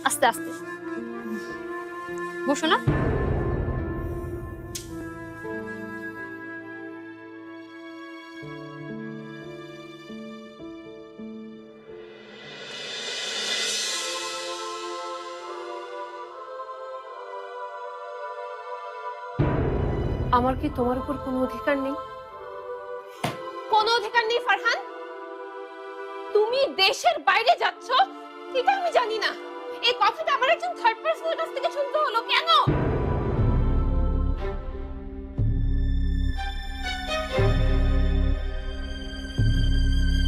আস্তে আস্তে বসো না। আমার কি তোমার উপর কোনো অধিকার নেই? কোনো অধিকার নেই ফারহান। তুমি দেশের বাইরে যাচ্ছ এটা আমি জানি না। এই কথাটা আমার একজন থার্ড পারসনের কাছ থেকে শুনতে হলো কেন?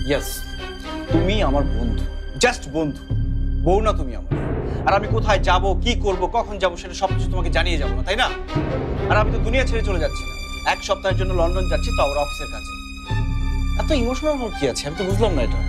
ইয়েস, তুমি আমার বন্ধু, জাস্ট বন্ধু, বউ না তুমি আমার। আর আমি কোথায় যাব, কি করব, কখন যাব সেটা সবকিছু তোমাকে জানিয়ে যাবো না, তাই না? আর আমি তো দুনিয়া ছেড়ে চলে যাচ্ছি না, 1 সপ্তাহের জন্য লন্ডন যাচ্ছি, তো আমার অফিসের কাছে। এত ইমোশনাল হওয়ার কি আছে? আমি তো বুঝলাম না এটা।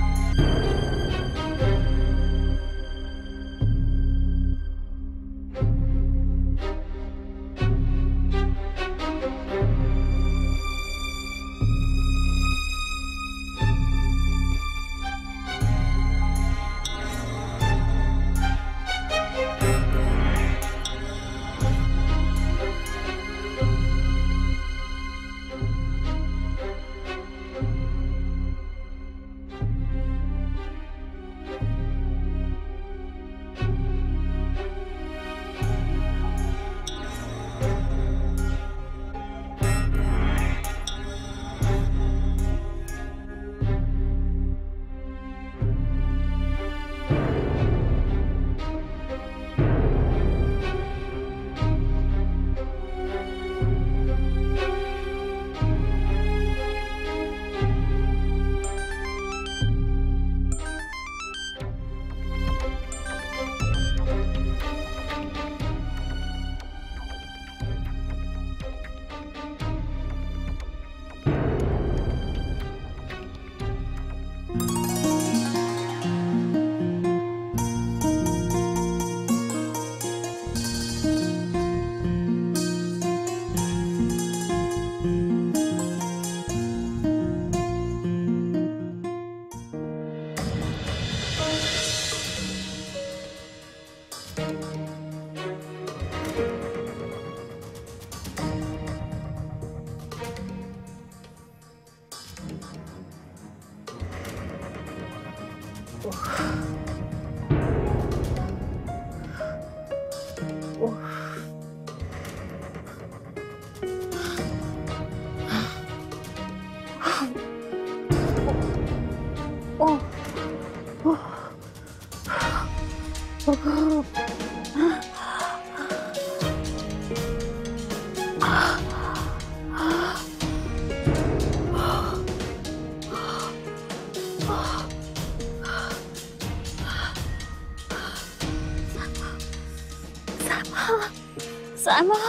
সাইমা,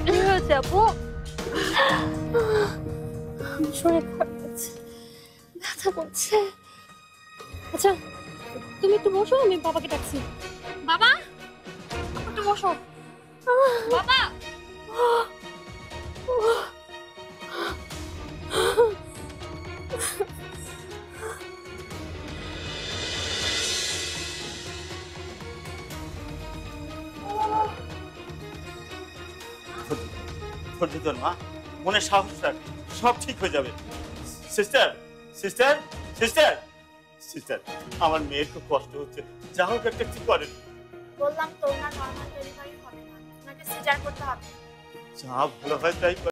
কি হয়েছে আপু? শরীর খারাপ লাগছে, ব্যথা করছে। আচ্ছা তুমি একটু বসো, আমি বাবাকে ডাকছি। বাবা একটু বসো। বাবা ধৈর্য ধর মা, মনে সাহস রাখ, সব ঠিক হয়ে যাবে। সিস্টার সিস্টার সিস্টার সিস্টার, আমার মেয়ের খুব কষ্ট হচ্ছে, যা হোক একটা ঠিক করেন। বললাম তো, ওনার নরমাল ডেলিভারি হবে না, ওনাকে সিজার করতে হবে। যা ভালো হয় তাই